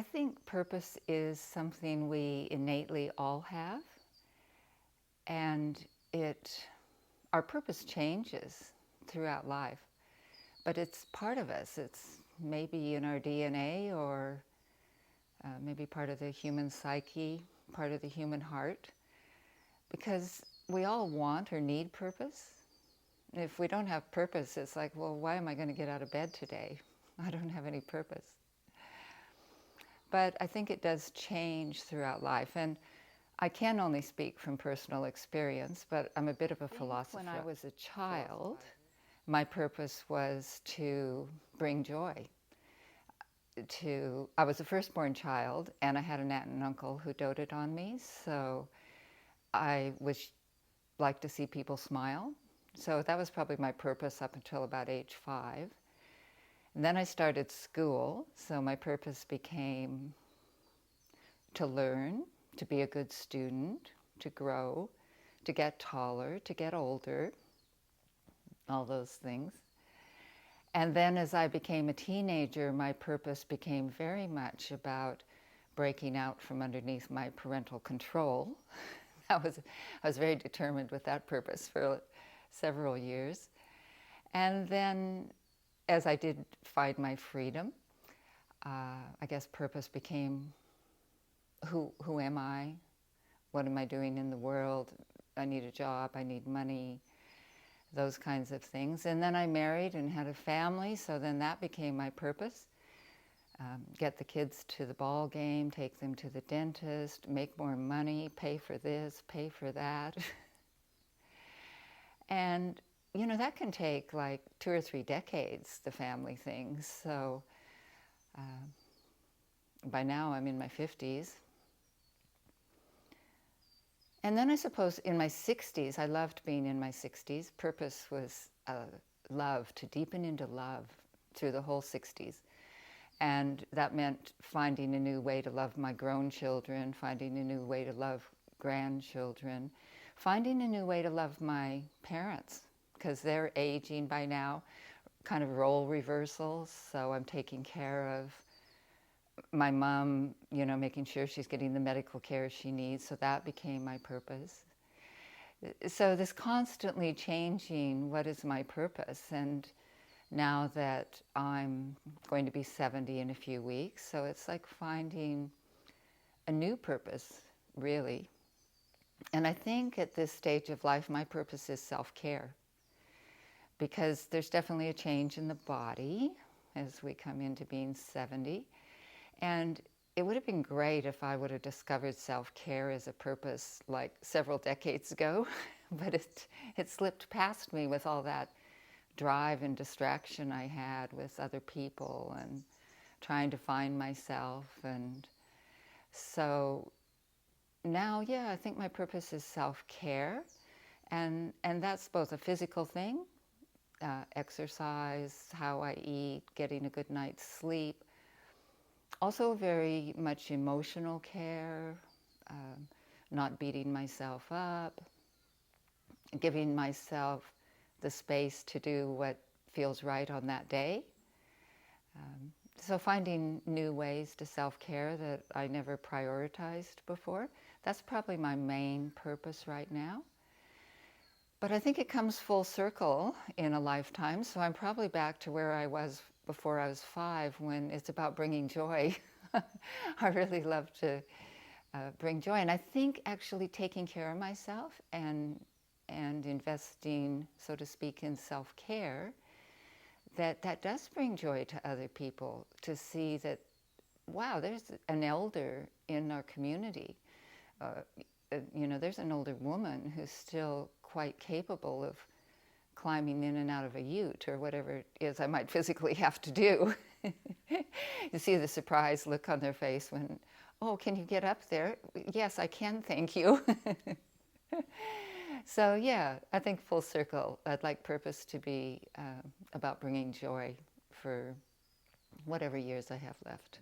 I think purpose is something we innately all have, and our purpose changes throughout life, but it's part of us. It's maybe in our DNA, or maybe part of the human psyche, part of the human heart, because we all want or need purpose. If we don't have purpose, it's like, well, why am I going to get out of bed today? I don't have any purpose. But I think it does change throughout life. And I can only speak from personal experience, but I'm a bit of a philosopher. When I was a child, my purpose was to bring joy. I was a firstborn child, and I had an aunt and uncle who doted on me, so I liked to see people smile. So that was probably my purpose up until about age 5. And then I started school, so my purpose became to learn, to be a good student, to grow, to get taller, to get older, all those things. And then as I became a teenager, my purpose became very much about breaking out from underneath my parental control. I was very determined with that purpose for several years. And then as I did find my freedom, I guess purpose became who am I? What am I doing in the world? I need a job, I need money, those kinds of things. And then I married and had a family, so then that became my purpose. Get the kids to the ball game, take them to the dentist, make more money, pay for this, pay for that. And, you know, that can take like 2 or 3 decades, the family thing. So by now I'm in my 50s. And then I suppose in my 60s, I loved being in my 60s. Purpose was love, to deepen into love through the whole 60s. And that meant finding a new way to love my grown children, finding a new way to love grandchildren, finding a new way to love my parents, because they're aging by now, kind of role reversals. So I'm taking care of my mom, you know, making sure she's getting the medical care she needs. So that became my purpose. So this constantly changing, what is my purpose? And now that I'm going to be 70 in a few weeks, so it's like finding a new purpose, really. And I think at this stage of life, my purpose is self-care, because there's definitely a change in the body as we come into being 70. And it would have been great if I would have discovered self-care as a purpose like several decades ago, but it slipped past me with all that drive and distraction I had with other people and trying to find myself. And so now, yeah, I think my purpose is self-care, and that's both a physical thing, exercise, how I eat, getting a good night's sleep, also very much emotional care, not beating myself up, giving myself the space to do what feels right on that day. So finding new ways to self-care that I never prioritized before, that's probably my main purpose right now. But I think it comes full circle in a lifetime, so I'm probably back to where I was before I was 5, when it's about bringing joy. I really love to bring joy, and I think actually taking care of myself and investing, so to speak, in self-care, that does bring joy to other people, to see that, wow, there's an elder in our community. You know, there's an older woman who's still quite capable of climbing in and out of a ute or whatever it is I might physically have to do. You see the surprised look on their face when, oh, can you get up there? Yes, I can, thank you. So yeah, I think full circle. I'd like purpose to be about bringing joy for whatever years I have left.